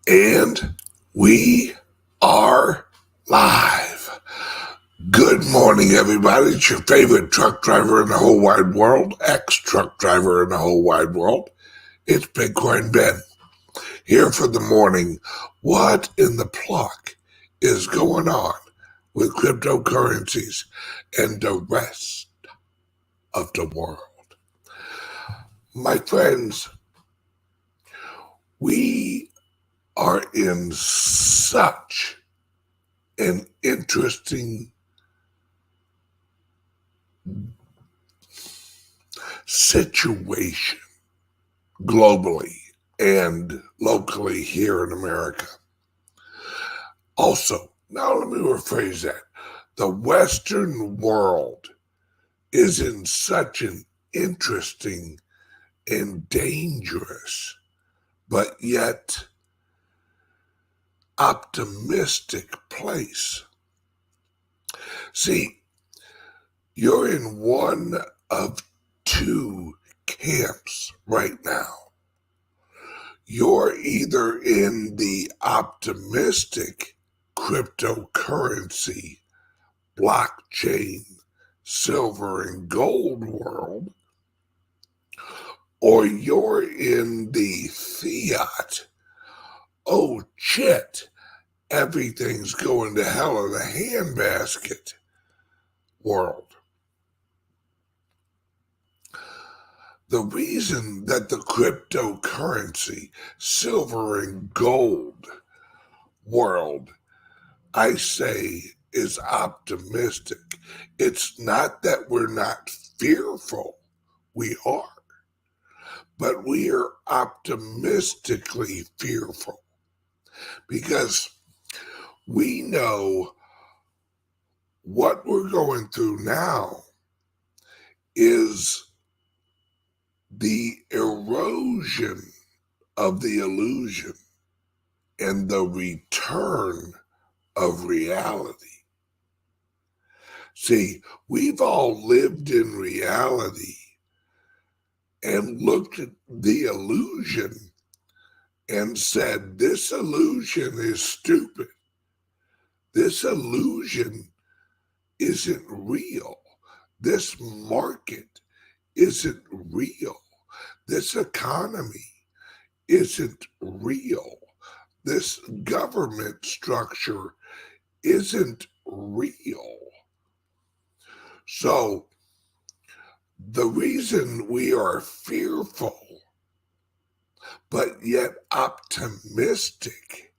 And we are live. Good morning, everybody. It's your favorite truck driver in the whole wide world, ex-truck driver in the whole wide world. It's Bitcoin Ben, here for the morning. What in the pluck is going on with cryptocurrencies and the rest of the world? My friends, we are in such an interesting situation globally and locally here in America. Also, now let me rephrase that. The Western world is in such an interesting and dangerous, but yet optimistic place. See, you're in one of two camps right now. You're either in the optimistic cryptocurrency, blockchain, silver and gold world, or you're in the fiat, oh shit, everything's going to hell in a handbasket world. The reason that the cryptocurrency, silver and gold world, I say, is optimistic, it's not that we're not fearful. We are. But we are optimistically fearful because we know what we're going through now is the erosion of the illusion and the return of reality. See, we've all lived in reality and looked at the illusion and said, this illusion is stupid. This illusion isn't real. This market isn't real. This economy isn't real. This government structure isn't real. So the reason we are fearful but yet optimistic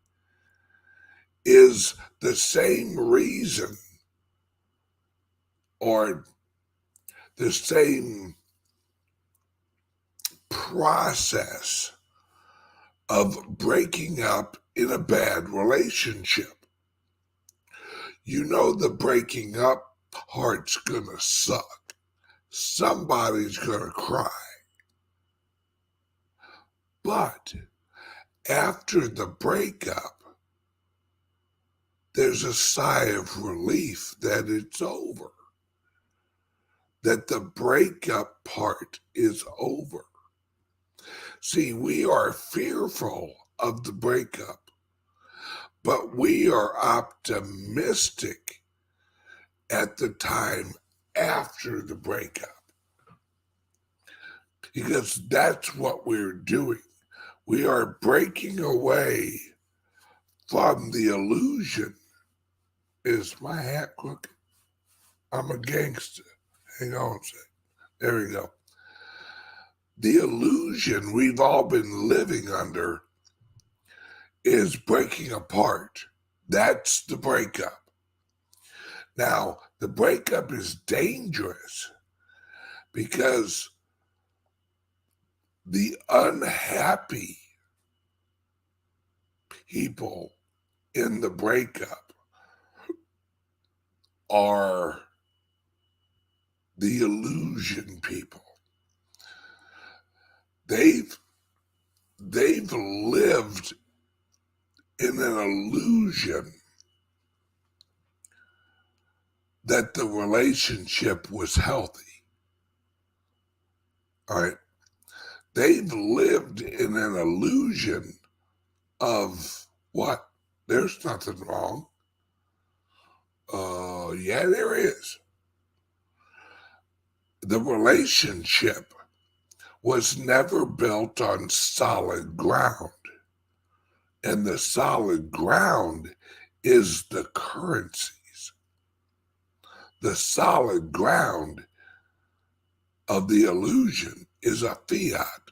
is the same reason or the same process of breaking up in a bad relationship. You know the breaking up part's gonna suck. Somebody's gonna cry. But after the breakup, there's a sigh of relief that it's over, that the breakup part is over. See, we are fearful of the breakup, but we are optimistic at the time after the breakup, because that's what we're doing. We are breaking away from the illusion. Is my hat crooked? I'm a gangster. Hang on a second. There we go. The illusion we've all been living under is breaking apart. That's the breakup. Now, the breakup is dangerous because the unhappy people in the breakup are the illusion people. They've lived in an illusion that the relationship was healthy. All right. They've lived in an illusion of what? There's nothing wrong. Yeah, there is. The relationship was never built on solid ground. And the solid ground is the currencies. The solid ground of the illusion is a fiat.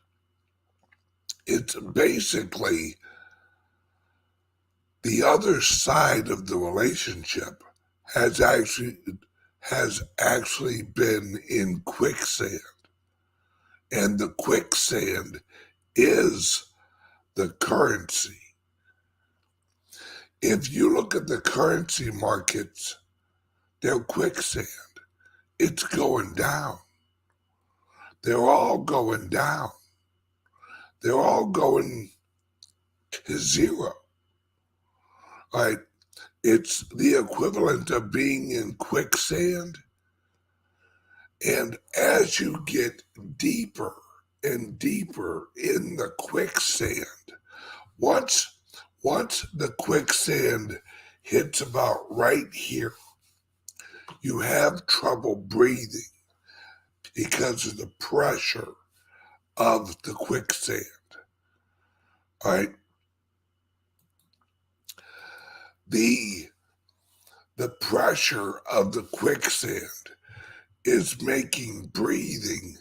It's basically the other side of the relationship has actually been in quicksand. And the quicksand is the currency. If you look at the currency markets, they're quicksand. It's going down. They're all going down. They're all going to zero. Right? It's the equivalent of being in quicksand. And as you get deeper and deeper in the quicksand, once the quicksand hits about right here, you have trouble breathing because of the pressure of the quicksand. All right? The pressure of the quicksand is making breathing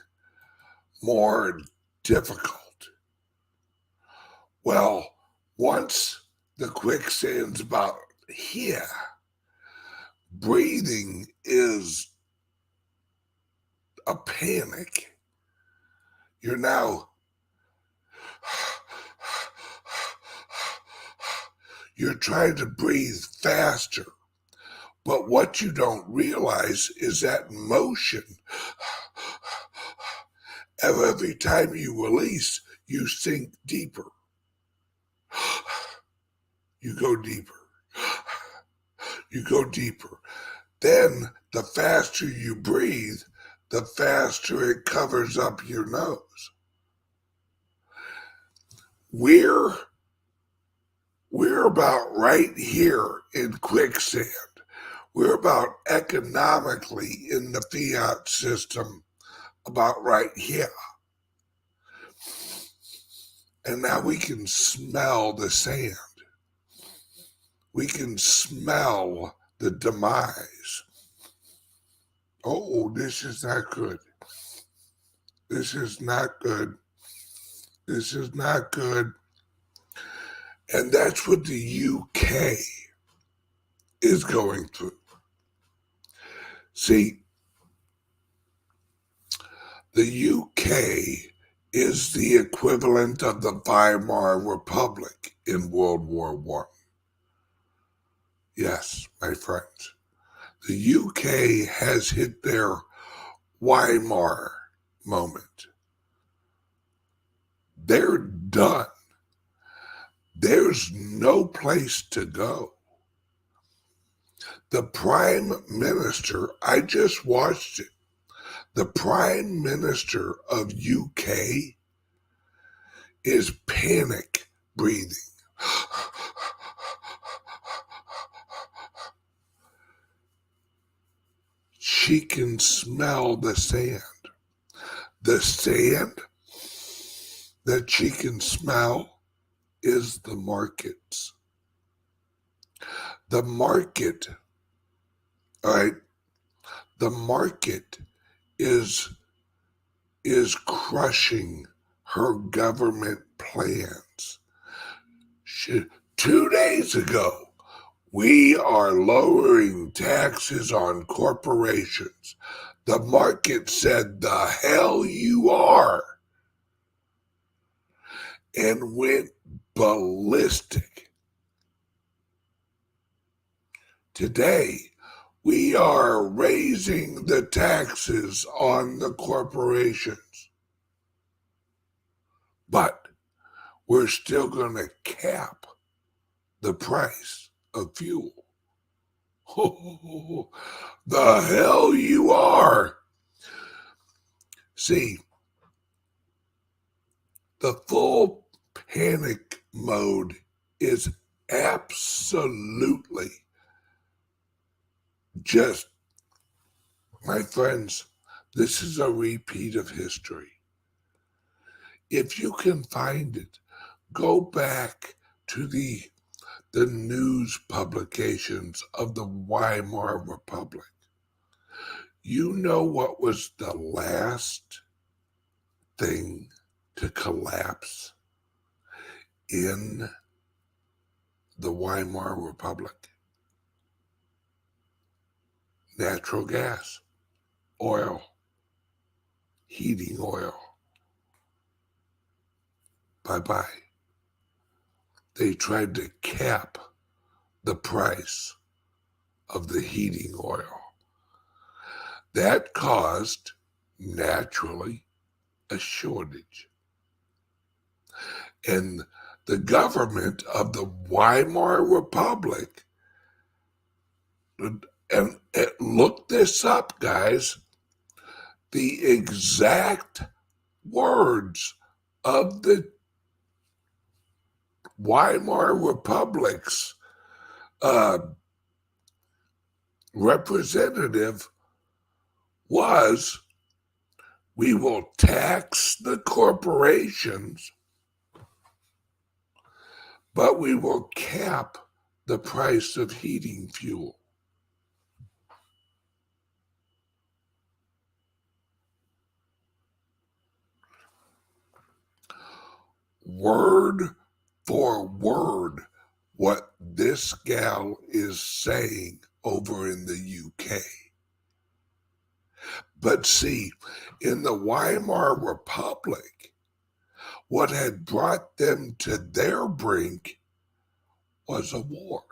more difficult. Well, once the quicksand's about here, breathing is a panic. You're now you're trying to breathe faster. But what you don't realize is that motion, every time you release, you sink deeper. You go deeper. You go deeper. Then the faster you breathe, the faster it covers up your nose. We're about right here in quicksand. We're about economically in the fiat system about right here. And now we can smell the sand. We can smell the demise. Oh, this is not good. This is not good. This is not good. And that's what the UK is going through. See, the UK is the equivalent of the Weimar Republic in World War I. Yes, my friends. The UK has hit their Weimar moment. They're done. There's no place to go. The Prime Minister, I just watched it. The Prime Minister of UK is panic breathing. She can smell the sand. The sand that she can smell is the markets. The market, all right, the market is crushing her government plans. 2 days ago, we are lowering taxes on corporations. The market said, the hell you are, and went ballistic. Today, we are raising the taxes on the corporations, but we're still going to cap the price of fuel. Oh, the hell you are. See, the full panic mode is absolutely just, my friends, this is a repeat of history. If you can find it, go back to the news publications of the Weimar Republic. You know what was the last thing to collapse in the Weimar Republic? Natural gas, oil, heating oil. Bye-bye. They tried to cap the price of the heating oil. That caused, naturally, a shortage. And the government of the Weimar Republic, and look this up, guys, the exact words of the Weimar Republic's representative was, we will tax the corporations, but we will cap the price of heating fuel. Word for word what this gal is saying over in the UK. But see, in the Weimar Republic, what had brought them to their brink was a war.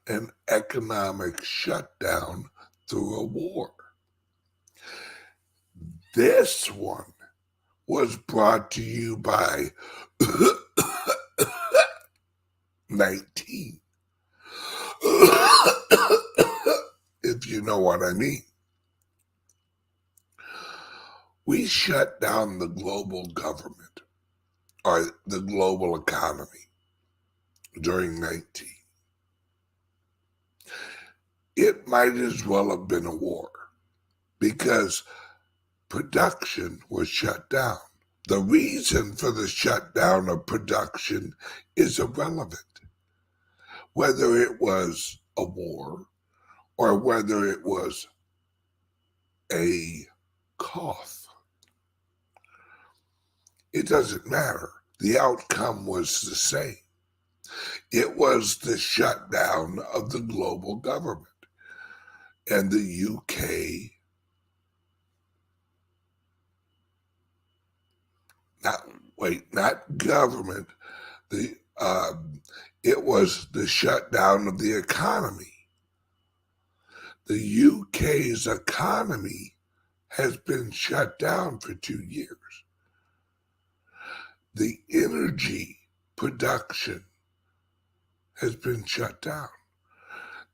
An economic shutdown through a war. This one was brought to you by 19. If you know what I mean. We shut down the global government or the global economy during 19. It might as well have been a war because production was shut down. The reason for the shutdown of production is irrelevant. Whether it was a war or whether it was a cough, it doesn't matter. The outcome was the same. It was the shutdown of the global government. And the UK, not government, it was the shutdown of the economy. The UK's economy has been shut down for 2 years. The energy production has been shut down.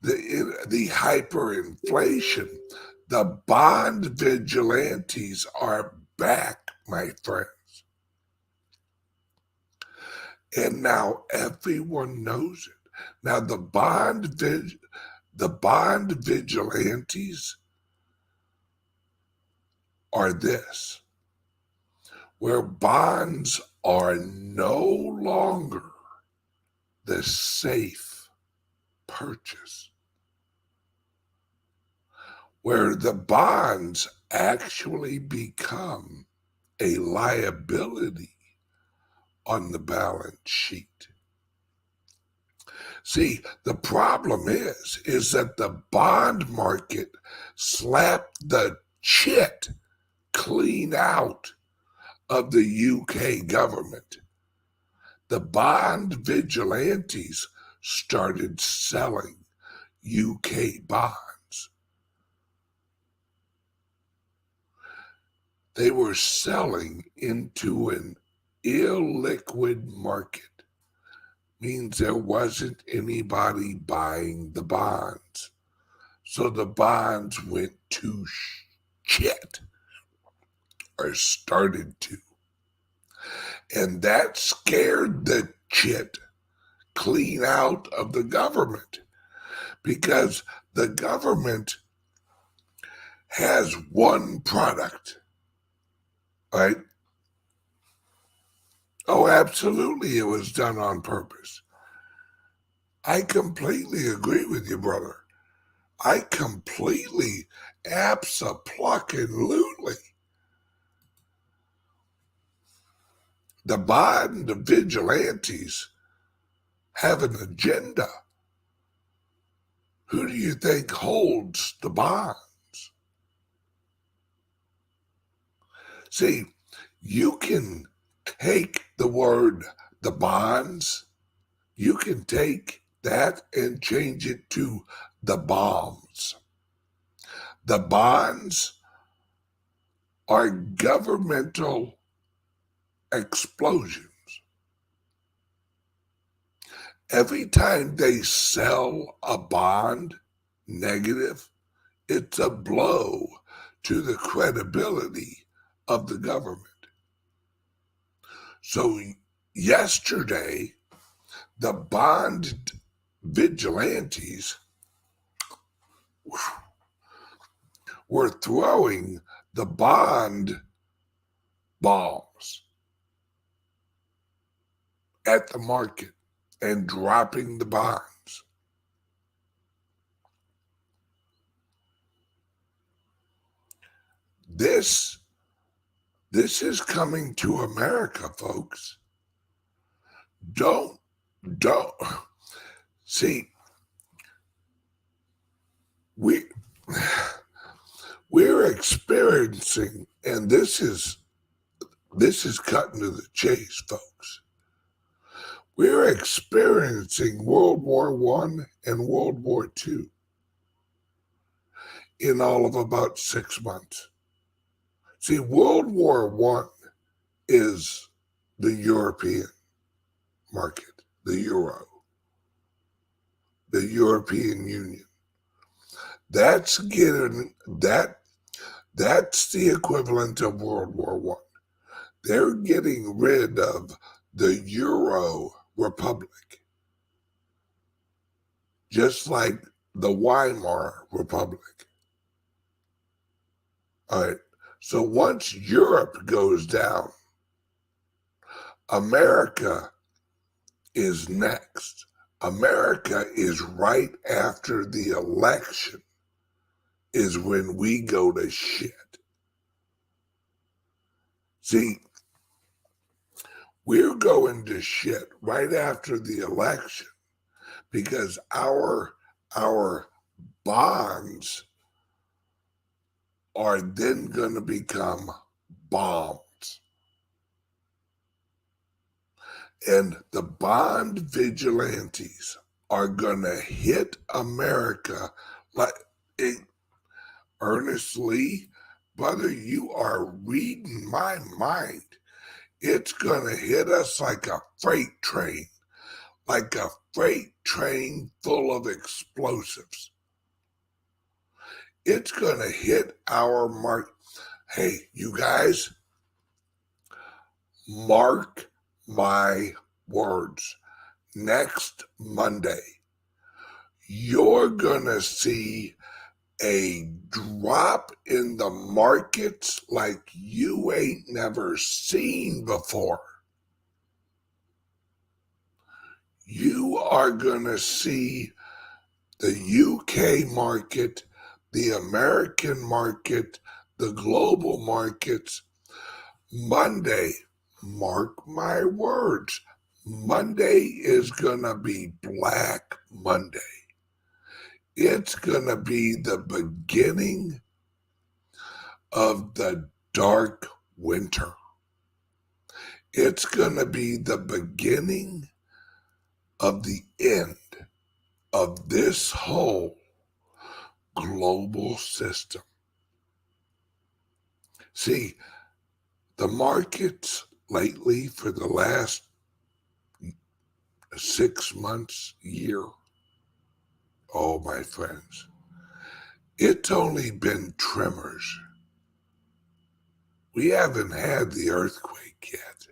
The hyperinflation, the bond vigilantes are back, my friends. And now everyone knows it. Now the bond vigilantes are this, where bonds are no longer the safe purchase, where the bonds actually become a liability on the balance sheet. See, the problem is that the bond market slapped the shit clean out of the UK government. The bond vigilantes started selling UK bonds. They were selling into an illiquid market. Means there wasn't anybody buying the bonds. So the bonds went to shit, or started to. And that scared the shit clean out of the government, because the government has one product, right? Oh, absolutely, it was done on purpose. I completely agree with you, brother. I completely, abso-plucking-lutely. The bond of vigilantes have an agenda. Who do you think holds the bonds? See, you can take the word the bonds, you can take that and change it to the bombs. The bonds are governmental explosions. Every time they sell a bond negative, it's a blow to the credibility of the government. So yesterday, the bond vigilantes were throwing the bond bombs at the market and dropping the bonds. This is coming to America, folks. Don't see, we're experiencing, and this is cutting to the chase, folks. We're experiencing World War I and World War II in all of about 6 months. See, World War I is the European market, the euro, the European Union. That's the equivalent of World War I. They're getting rid of the Euro Republic, just like the Weimar Republic. All right. So once Europe goes down, America is next. America is right after the election, is when we go to shit. See, we're going to shit right after the election because our bonds are then going to become bombs. And the bond vigilantes are going to hit America like earnestly. Brother, you are reading my mind. It's going to hit us like a freight train full of explosives. It's going to hit our mark. Hey, you guys, mark my words. Next Monday, you're going to see a drop in the markets like you ain't never seen before. You are going to see the UK market, the American market, the global markets. Monday, mark my words, Monday is going to be Black Monday. It's going to be the beginning of the dark winter. It's going to be the beginning of the end of this whole global system. See, the markets lately for the last 6 months, year, oh, my friends, it's only been tremors. We haven't had the earthquake yet.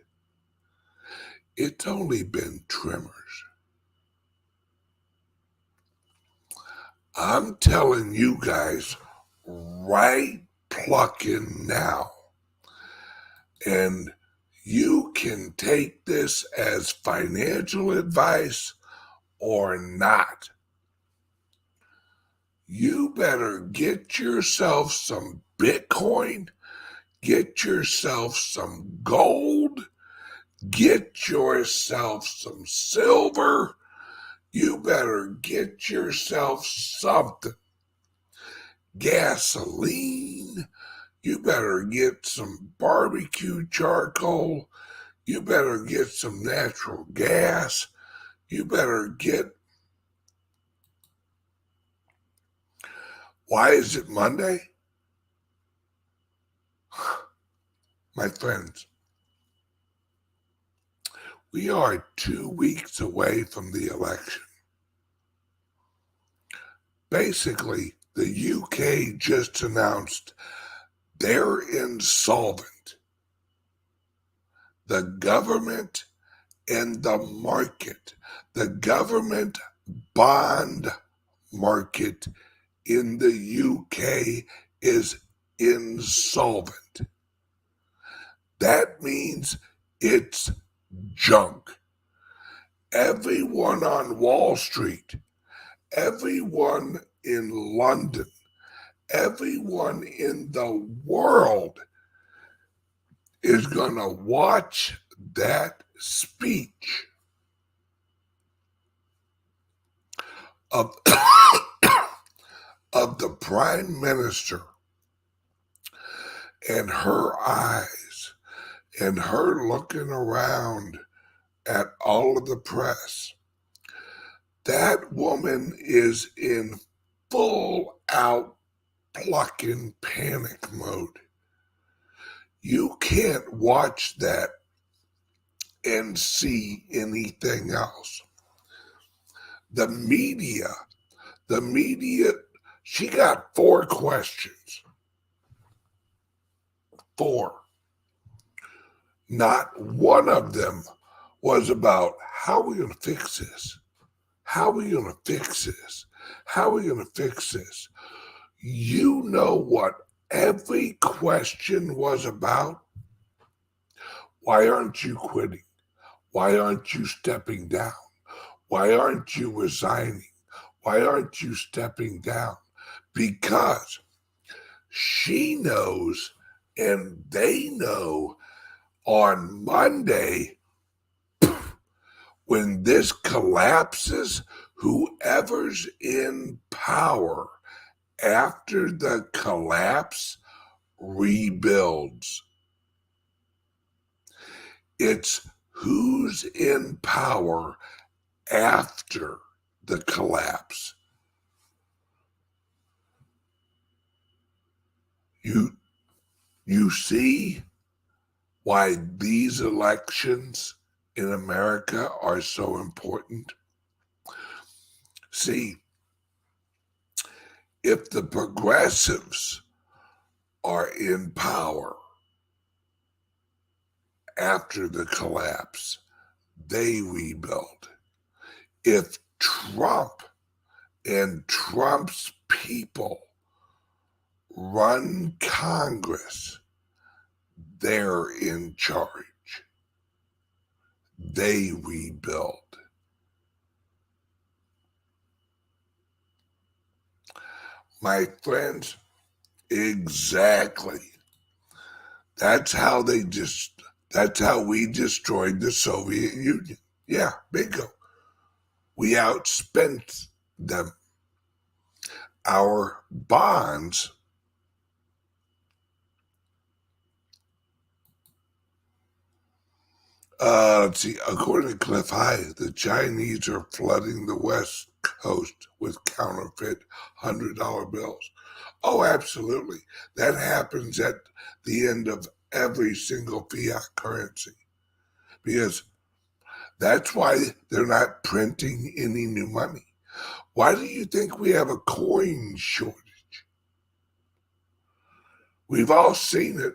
It's only been tremors. I'm telling you guys right plucking now. And you can take this as financial advice or not. You better get yourself some Bitcoin, get yourself some gold, get yourself some silver. You better get yourself something. Gasoline. You better get some barbecue charcoal. You better get some natural gas. You better get... Why is it Monday? My friends, we are 2 weeks away from the election. Basically, the UK just announced they're insolvent. The government and the market, the government bond market in the UK is insolvent. That means it's junk. Everyone on Wall Street, everyone in London, everyone in the world is going to watch that speech of, of the Prime Minister and her eyes and her looking around at all of the press. That woman is in full out plucking panic mode. You can't watch that and see anything else. The media, she got 4 questions. 4. Not one of them was about how are we going to fix this? How are we going to fix this? How are we going to fix this? You know what every question was about? Why aren't you quitting? Why aren't you stepping down? Why aren't you resigning? Why aren't you stepping down? Because she knows and they know on Monday, when this collapses, whoever's in power after the collapse rebuilds. It's who's in power after the collapse. You see why these elections in America are so important? See, if the progressives are in power after the collapse, they rebuild. If Trump and Trump's people run Congress, they're in charge. They rebuild. My friends, exactly. That's how we destroyed the Soviet Union. Yeah, bingo. We outspent them. Our bonds let's see, according to Cliff High, the Chinese are flooding the West Coast with counterfeit $100 bills. Oh, absolutely. That happens at the end of every single fiat currency. Because that's why they're not printing any new money. Why do you think we have a coin shortage? We've all seen it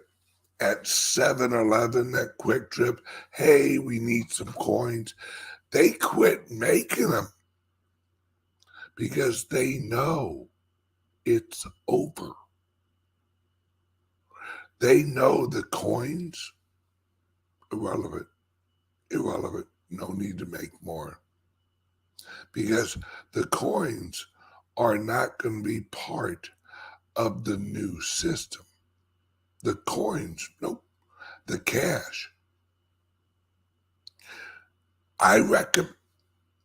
at 7-Eleven, at Quick Trip, hey, we need some coins. They quit making them because they know it's over. They know the coins, irrelevant, no need to make more. Because the coins are not going to be part of the new system. The coins, nope, the cash. I reckon,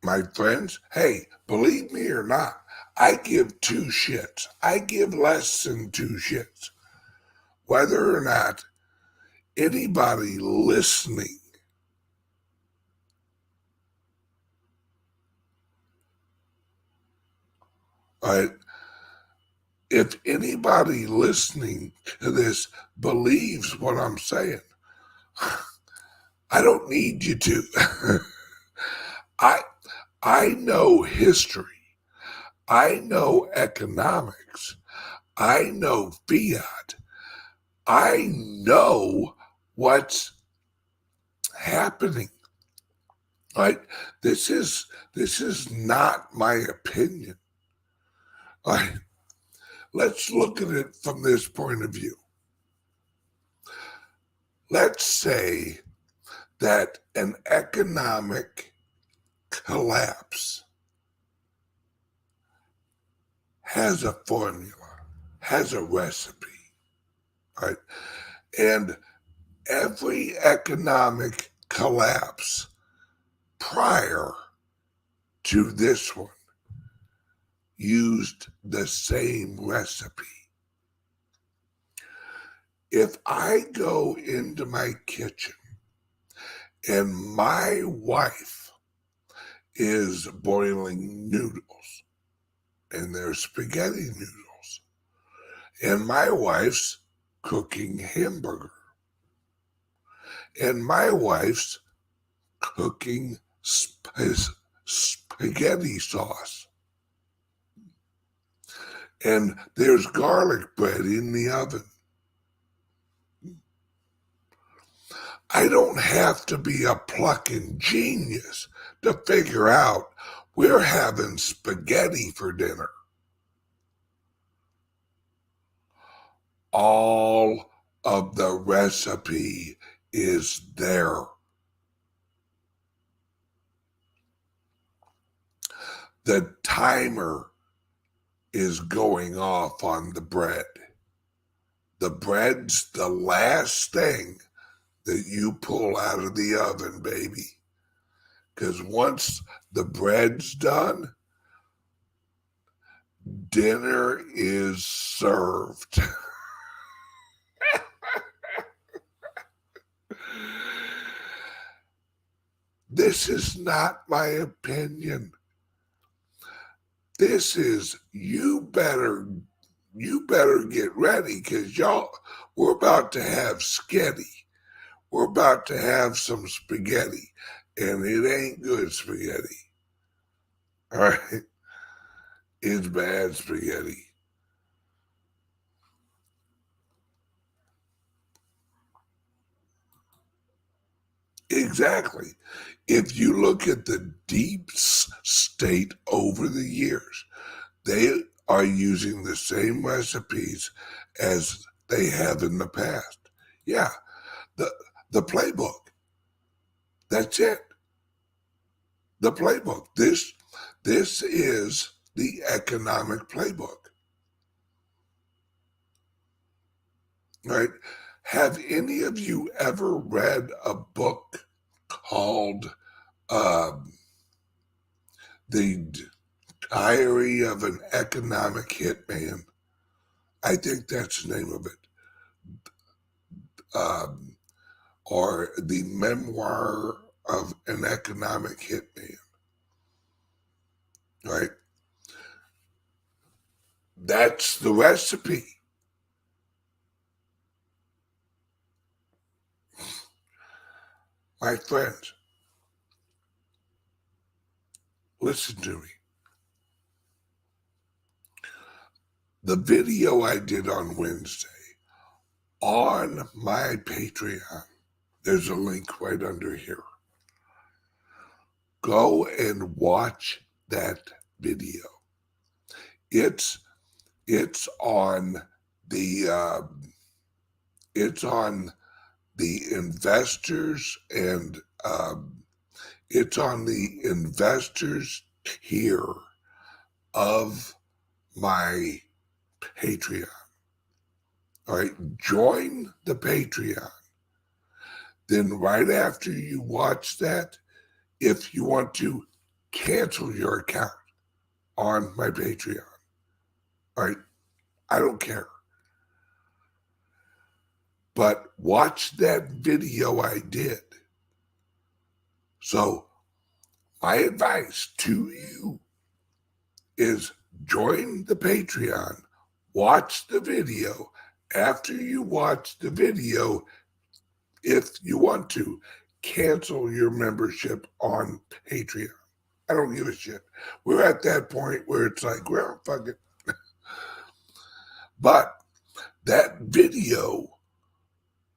my friends, hey, believe me or not, I give 2 shits. I give less than 2 shits. Whether or not anybody listening right, if anybody listening to this believes what I'm saying, I don't need you to. I know history. I know economics. I know fiat. I know what's happening. Right? This is not my opinion. Right? Let's look at it from this point of view. Let's say that an economic collapse has a formula, has a recipe, right? And every economic collapse prior to this one used the same recipe. If I go into my kitchen and my wife is boiling noodles, and they're spaghetti noodles, and my wife's cooking hamburger, and my wife's cooking spaghetti sauce, and there's garlic bread in the oven. I don't have to be a plucking genius to figure out we're having spaghetti for dinner. All of the recipe is there. The timer is going off on the bread. The bread's the last thing that you pull out of the oven, baby. Because once the bread's done, dinner is served. This is not my opinion. This is, you better get ready, because we're about to have sketty. We're about to have some spaghetti, and it ain't good spaghetti. All right? It's bad spaghetti. Exactly. If you look at the deep state over the years, they are using the same recipes as they have in the past. Yeah, the playbook. That's it. The playbook. This is the economic playbook. Right? Have any of you ever read a book called The Diary of an Economic Hitman? I think that's the name of it. Or The Memoir of an Economic Hitman. Right? That's the recipe. My friends, listen to me. The video I did on Wednesday on my Patreon. There's a link right under here. Go and watch that video. It's on the investors and it's on the investors tier of my Patreon. All right, join the Patreon. Then right after you watch that, if you want to cancel your account on my Patreon, all right, I don't care. But watch that video I did. So my advice to you is join the Patreon, watch the video. After you watch the video, if you want to, cancel your membership on Patreon. I don't give a shit. We're at that point where it's like, well, fuck it. But that video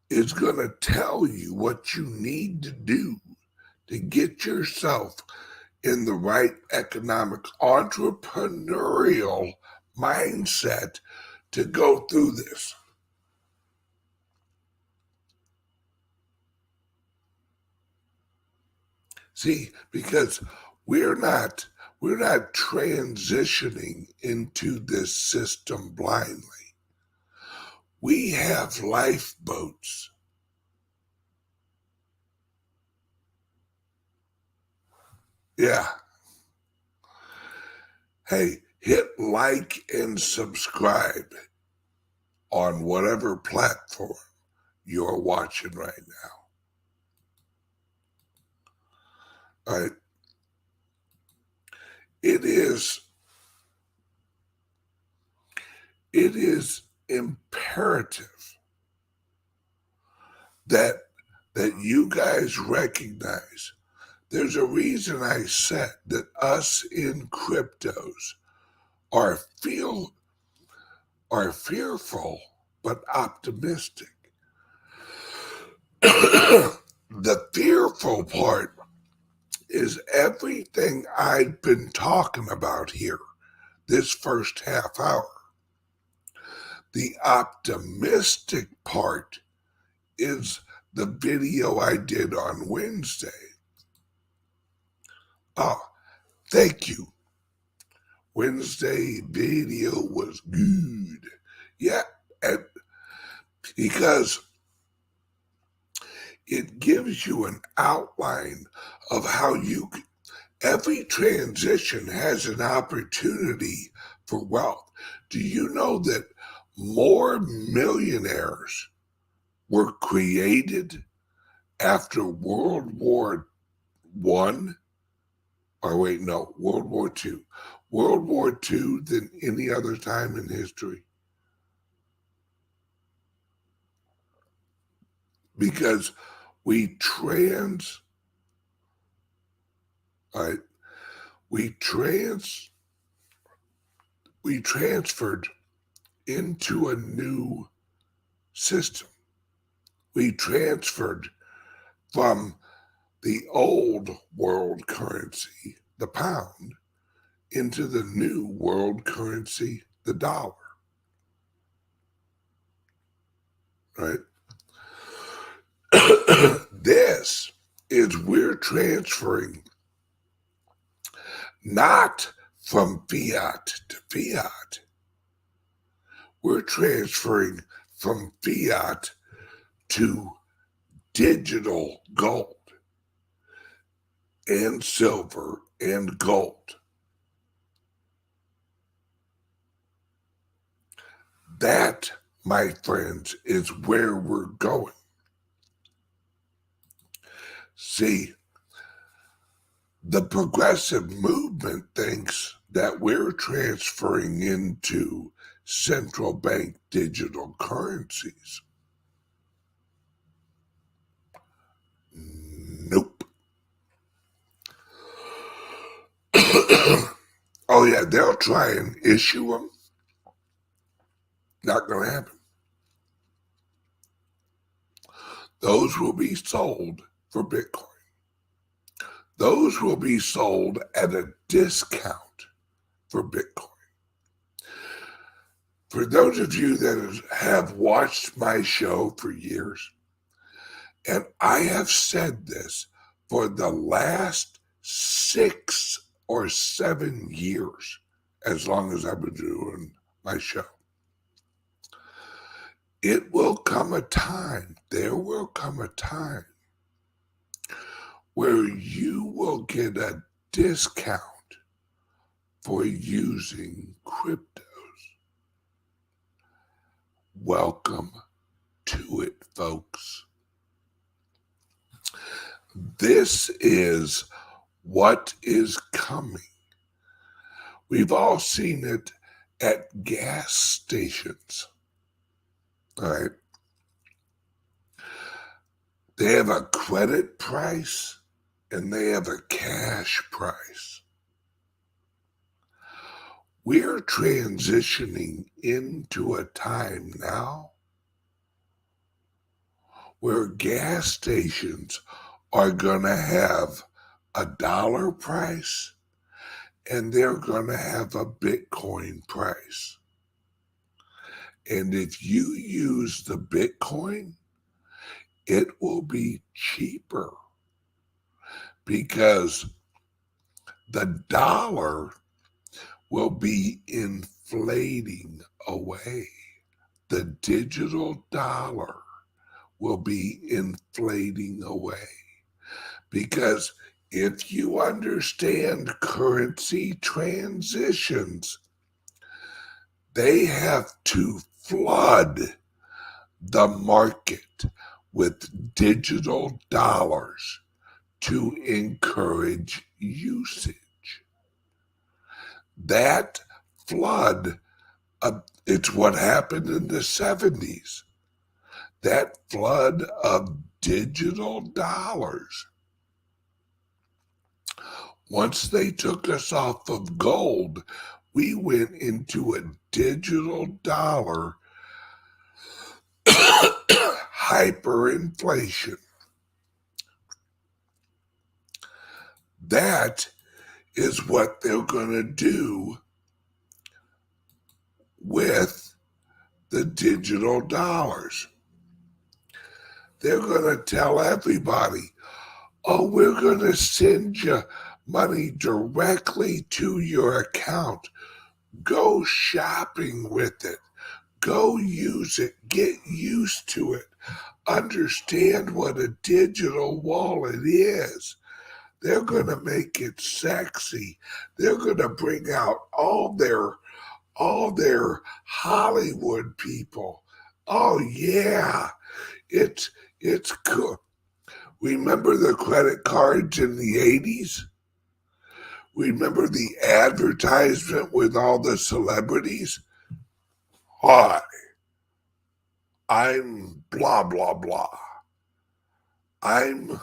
is going to tell you what you need to do to get yourself in the right economic entrepreneurial mindset to go through this. See, because we're not transitioning into this system blindly. We have lifeboats. Yeah. Hey, hit like and subscribe on whatever platform you're watching right now. All right. It is imperative that you guys recognize there's a reason I said that us in cryptos are fearful but optimistic. The fearful part is everything I've been talking about here this first half hour. The optimistic part is the video I did on Wednesday. Oh, thank you. Wednesday video was good. Yeah, and because it gives you an outline of how every transition has an opportunity for wealth. Do you know that more millionaires were created after World War I? Or wait, no, World War II. World War II than any other time in history. Because we transferred into a new system. We transferred from the old world currency, the pound, into the new world currency, the dollar. Right? This is we're transferring not from fiat to fiat. We're transferring from fiat to digital gold and silver and gold. That, my friends, is where we're going. See, the progressive movement thinks that we're transferring into central bank digital currencies. Nope. Oh yeah, they'll try and issue them. Not going to happen. those will be sold for Bitcoin. Those will be sold at a discount for Bitcoin. For those of you that have watched my show for years, and I have said this for the last 6 or 7 years, as long as I've been doing my show, it will come a time, there will come a time where you will get a discount for using cryptos. Welcome to it, folks. This is what is coming. We've all seen it at gas stations. All right. They have a credit price and they have a cash price. We're transitioning into a time now where gas stations are going to have a dollar price and they're going to have a Bitcoin price. And if you use the Bitcoin, it will be cheaper because the dollar will be inflating away. The digital dollar will be inflating away. Because if you understand currency transitions, they have to flood the market with digital dollars to encourage usage. That flood, it's what happened in the 70s. That flood of digital dollars. Once they took us off of gold, we went into a digital dollar hyperinflation. That is what they're going to do with the digital dollars. They're going to tell everybody, oh, we're going to send you money directly to your account. Go shopping with it. Go use it. Get used to it. Understand what a digital wallet is. They're going to make it sexy. They're going to bring out all their Hollywood people. Oh yeah, it's cool. Remember the credit cards in the 80s? Remember the advertisement with all the celebrities? Hi, I'm blah blah blah. I'm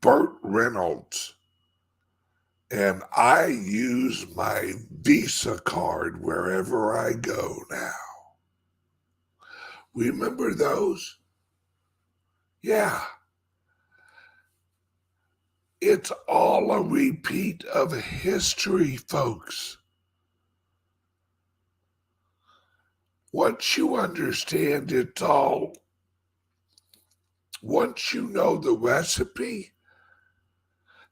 Burt Reynolds, and I use my Visa card wherever I go now. Remember those? Yeah. It's all a repeat of history, folks. Once you understand it's all, once you know the recipe,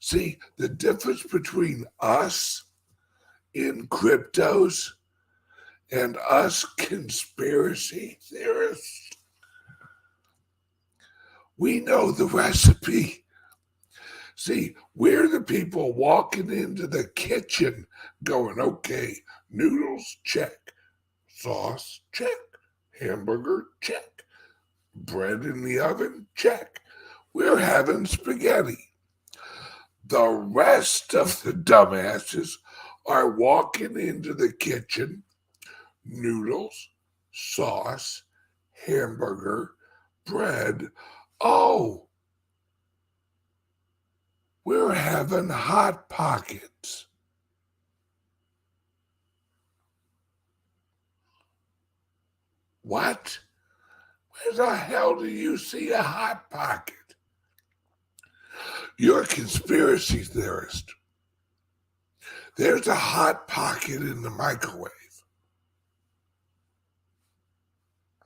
see, the difference between us in cryptos and us conspiracy theorists, we know the recipe. See, we're the people walking into the kitchen going, okay, noodles, check. Sauce, check. Hamburger, check. Bread in the oven, check. We're having spaghetti. The rest of the dumbasses are walking into the kitchen, noodles, sauce, hamburger, bread. Oh, we're having Hot Pockets. What? Where the hell do you see a hot pocket? You're a conspiracy theorist. There's a hot pocket in the microwave.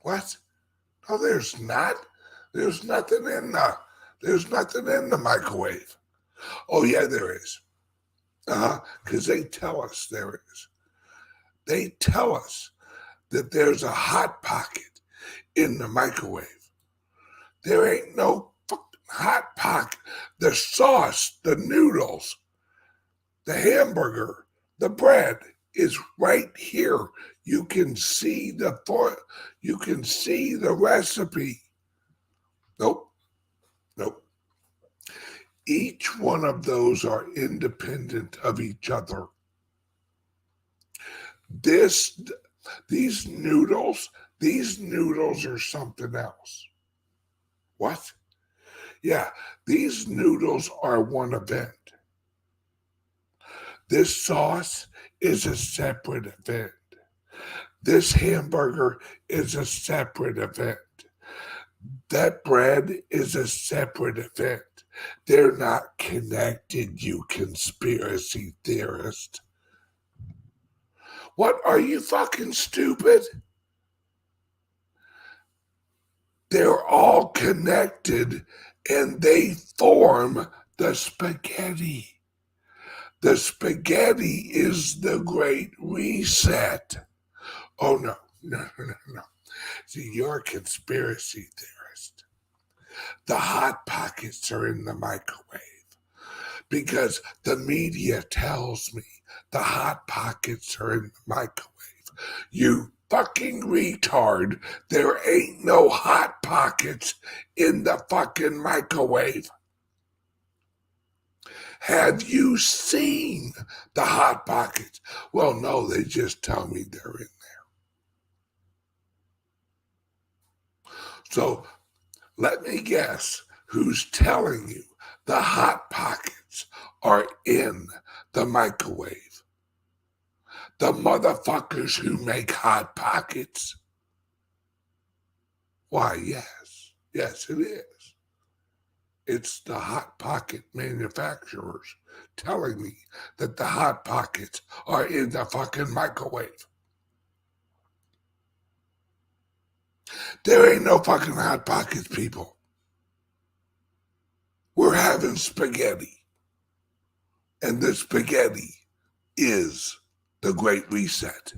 What? No, there's not. There's nothing in the microwave. Oh yeah, there is. Because they tell us there is. They tell us that there's a hot pocket in the microwave. There ain't no fucking hot pocket. The sauce, the noodles, the hamburger, the bread is right here. You can see the recipe. Nope. Each one of those are independent of each other. These noodles are something else. What? Yeah, these noodles are one event. This sauce is a separate event. This hamburger is a separate event. That bread is a separate event. They're not connected, you conspiracy theorist. What, are you fucking stupid? They're all connected and they form the spaghetti. The spaghetti is the Great Reset. Oh, no. See, you're a conspiracy theorist. The hot pockets are in the microwave because the media tells me the hot pockets are in the microwave. You fucking retard. There ain't no hot pockets in the fucking microwave. Have you seen the hot pockets? Well, no, they just tell me they're in there. So let me guess who's telling you the hot pockets are in the microwave. The motherfuckers who make hot pockets. Why, yes. Yes, it is. It's the hot pocket manufacturers telling me that the hot pockets are in the fucking microwave. There ain't no fucking hot pockets, people. We're having spaghetti. And the spaghetti is the Great Reset.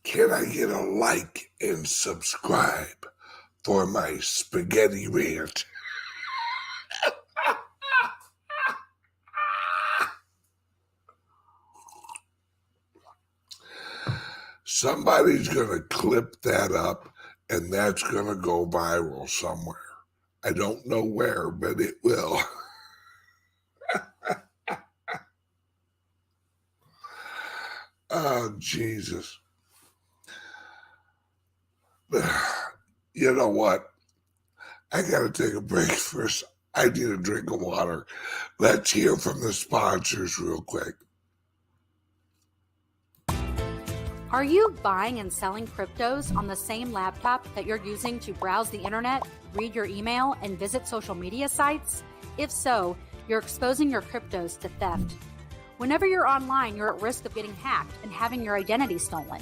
Can I get a like and subscribe for my spaghetti rant? Somebody's going to clip that up and that's going to go viral somewhere. I don't know where, but it will. Oh, Jesus. You know what? I got to take a break first. I need a drink of water. Let's hear from the sponsors real quick. Are you buying and selling cryptos on the same laptop that you're using to browse the internet, read your email, and visit social media sites? If so, you're exposing your cryptos to theft. Whenever you're online, you're at risk of getting hacked and having your identity stolen.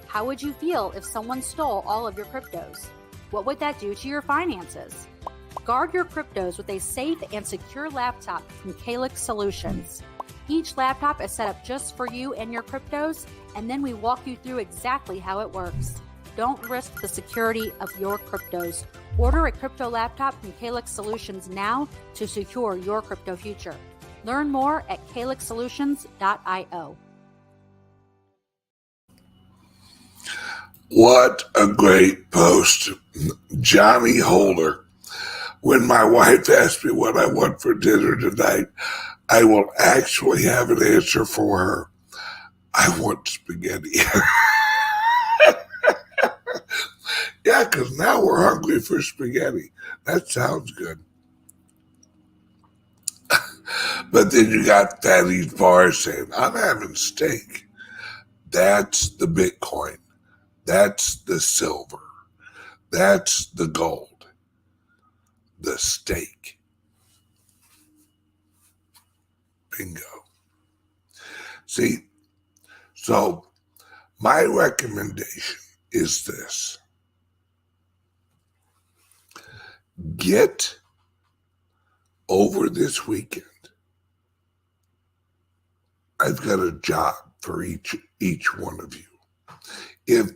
How would you feel if someone stole all of your cryptos? What would that do to your finances? Guard your cryptos with a safe and secure laptop from CALIX Solutions. Each laptop is set up just for you and your cryptos, and then we walk you through exactly how it works. Don't risk the security of your cryptos. Order a crypto laptop from CALIX Solutions now to secure your crypto future. Learn more at calixsolutions.io. What a great post. Johnny Holder. When my wife asks me what I want for dinner tonight, I will actually have an answer for her. I want spaghetti. Yeah, because now we're hungry for spaghetti. That sounds good. But then you got Fatty's Bar saying, I'm having steak. That's the Bitcoin. That's the silver. That's the gold. The steak. Bingo. See, so my recommendation is this. Get over this weekend. I've got a job for each one of you. If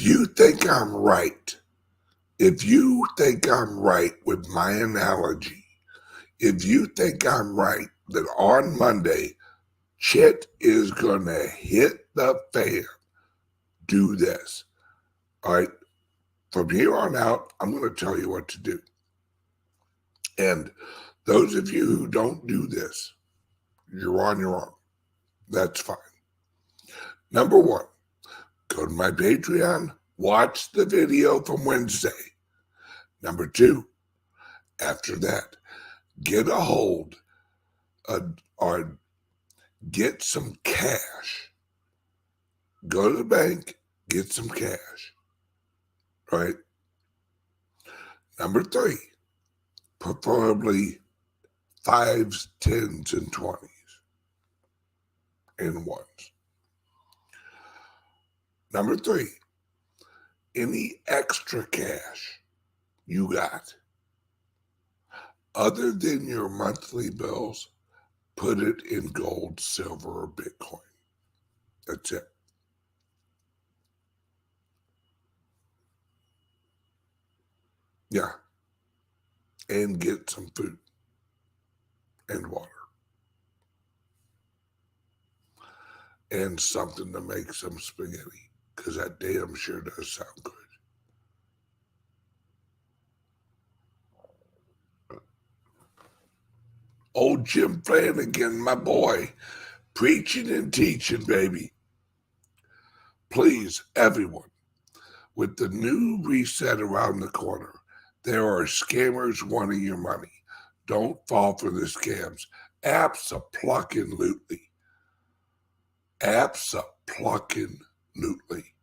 you think I'm right, if you think I'm right with my analogy, if you think I'm right that on Monday shit is gonna hit the fan, do this. All right. From here on out, I'm going to tell you what to do. And those of you who don't do this, you're on your own. That's fine. Number one, go to my Patreon, watch the video from Wednesday. Number two, after that, get a hold or get some cash. Go to the bank, get some cash. Right? Number three, preferably 5s, 10s, and 20s and 1s. Number three, any extra cash you got, other than your monthly bills, put it in gold, silver, or Bitcoin. That's it. Yeah. And get some food and water. And something to make some spaghetti, because that damn sure does sound good. Old Jim Flanagan, my boy, preaching and teaching, baby. Please, everyone, with the new reset around the corner, there are scammers wanting your money. Don't fall for the scams. Abso-plucking-lutely. Abso-plucking-lutely.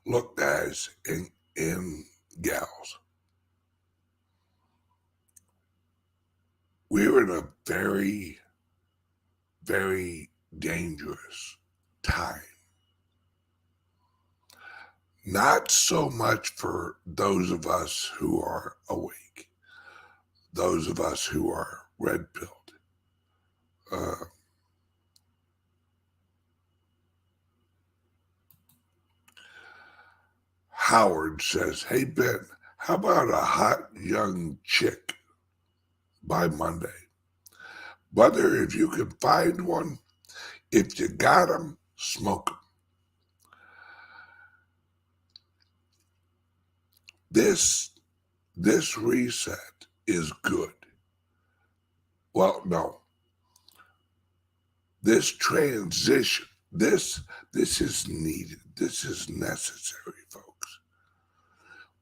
Look, guys and gals, we're in a very, very dangerous time. Not so much for those of us who are awake, those of us who are red-pilled. Howard says, hey, Ben, how about a hot young chick by Monday? Brother, if you can find one, if you got them, smoke them. This reset is good. Well, no. This transition, this is needed. This is necessary, folks.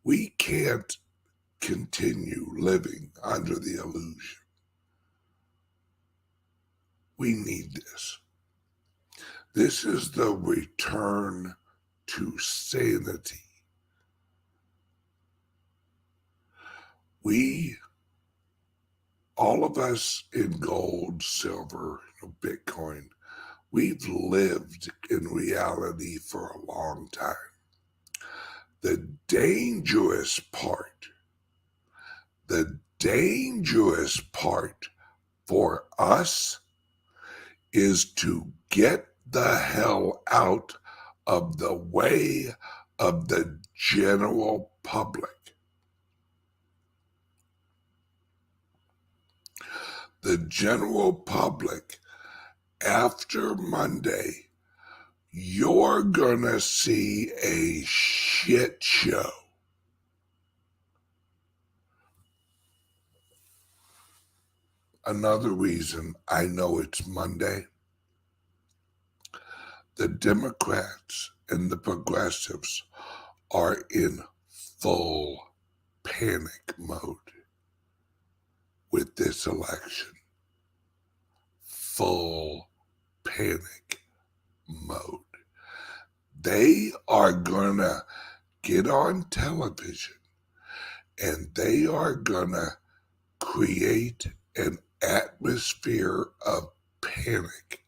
We can't continue living under the illusion. We need this. This is the return to sanity. We, all of us in gold, silver, Bitcoin, we've lived in reality for a long time. The dangerous part for us is to get the hell out of the way of the general public. The general public, after Monday, you're gonna see a shit show. Another reason I know it's Monday, the Democrats and the progressives are in full panic mode with this election. Full panic mode. They are gonna get on television and they are gonna create an atmosphere of panic.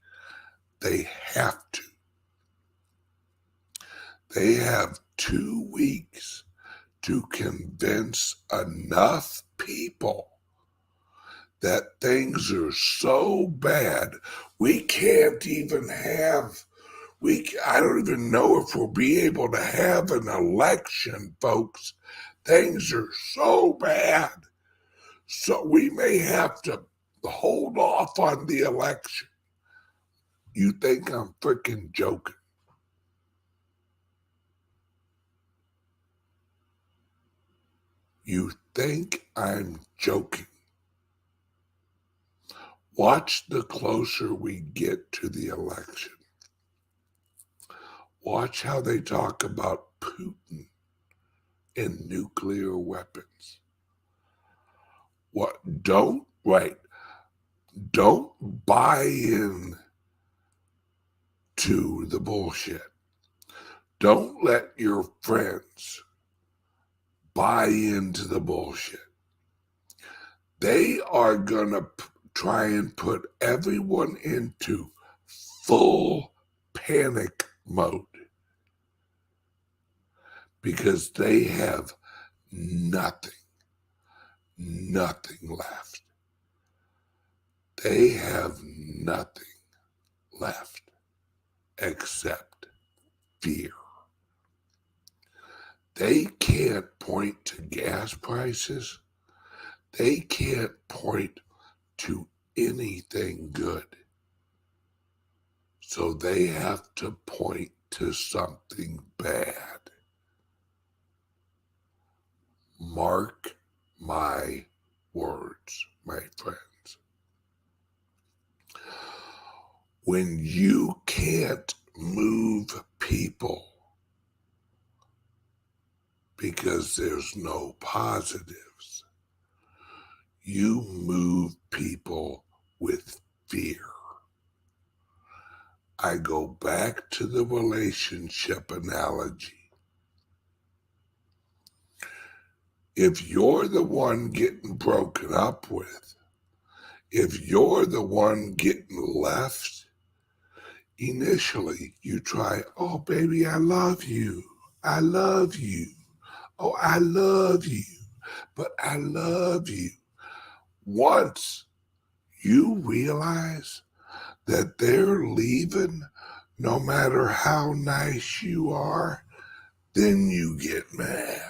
They have to. They have 2 weeks to convince enough people that things are so bad we can't even have, I don't even know if we'll be able to have an election, folks. Things are so bad. So we may have to hold off on the election. You think I'm freaking joking? You think I'm joking? Watch the closer we get to the election. Watch how they talk about Putin and nuclear weapons. Don't buy in to the bullshit. Don't let your friends buy into the bullshit. They are going to try and put everyone into full panic mode because they have nothing left. They have nothing left except fear. They can't point to gas prices. They can't point to anything good. So they have to point to something bad. Mark my words, my friends. When you can't move people because there's no positives, you move people with fear. I go back to the relationship analogy. If you're the one getting broken up with, if you're the one getting left, initially you try, oh, baby, I love you. I love you. Oh, I love you. But I love you. Once you realize that they're leaving, no matter how nice you are, then you get mad.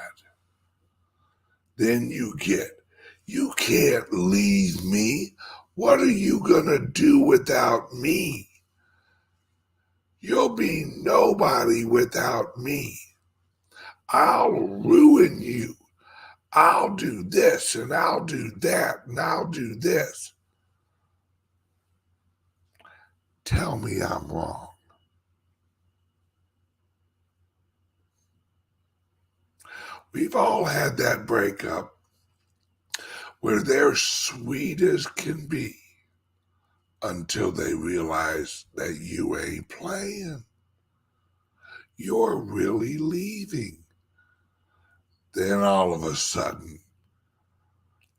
Then you can't leave me. What are you gonna do without me? You'll be nobody without me. I'll ruin you. I'll do this and I'll do that and I'll do this. Tell me I'm wrong. We've all had that breakup where they're sweet as can be until they realize that you ain't playing. You're really leaving. Then all of a sudden,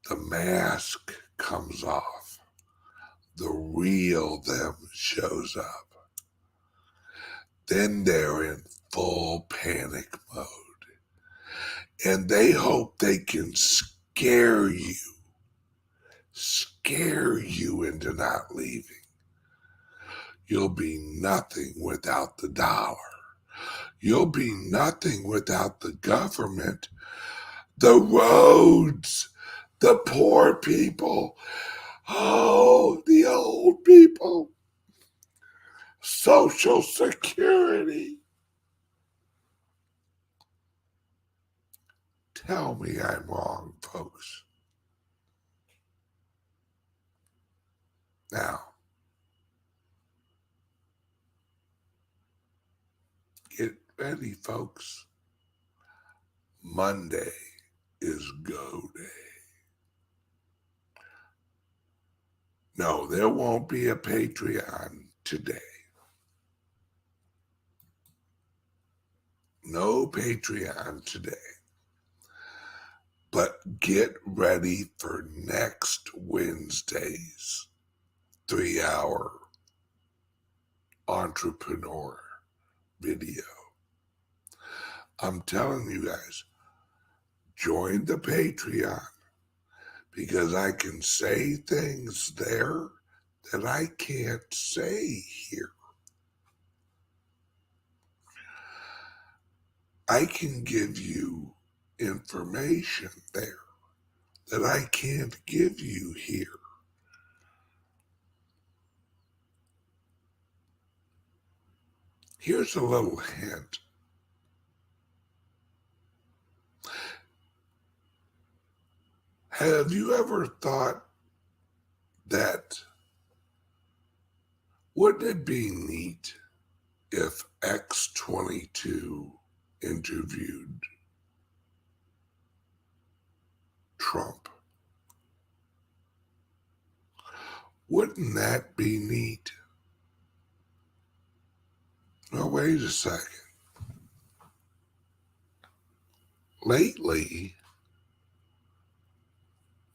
the mask comes off. The real them shows up. Then they're in full panic mode. And they hope they can scare you into not leaving. You'll be nothing without the dollar. You'll be nothing without the government, the roads, the poor people, oh, the old people, Social Security. Tell me I'm wrong, folks. Now, get ready, folks. Monday is go day. No, there won't be a Patreon today. No Patreon today. But get ready for next Wednesday's 3-hour entrepreneur video. I'm telling you guys, join the Patreon because I can say things there that I can't say here. I can give you information there that I can't give you here. Here's a little hint. Have you ever thought that wouldn't it be neat if X-22 interviewed Trump? Wouldn't that be neat? Now, wait a second. Lately,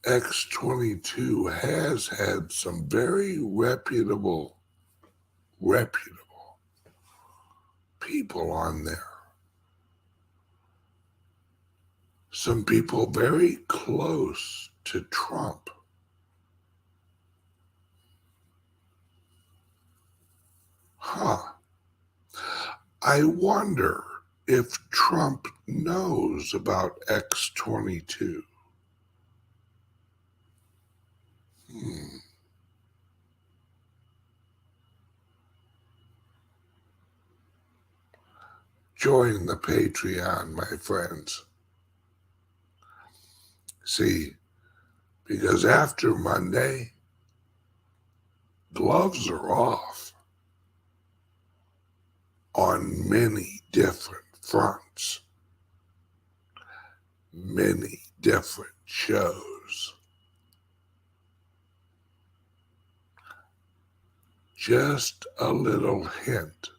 X-22 has had some very reputable people on there. Some people very close to Trump. I wonder if Trump knows about X-22. Join the Patreon, my friends. See, because after Monday, gloves are off on many different fronts, many different shows. Just a little hint.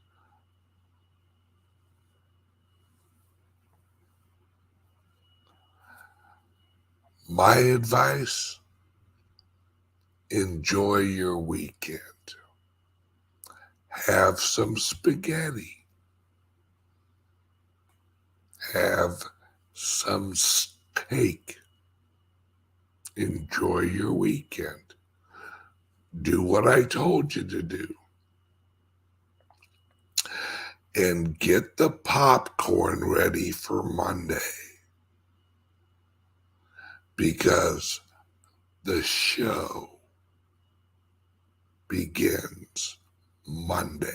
My advice, enjoy your weekend. Have some spaghetti. Have some steak. Enjoy your weekend. Do what I told you to do. And get the popcorn ready for Monday. Because the show begins Monday.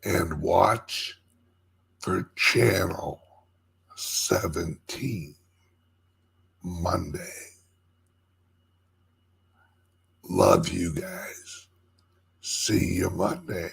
And watch for channel 17 Monday. Love you guys. See you Monday.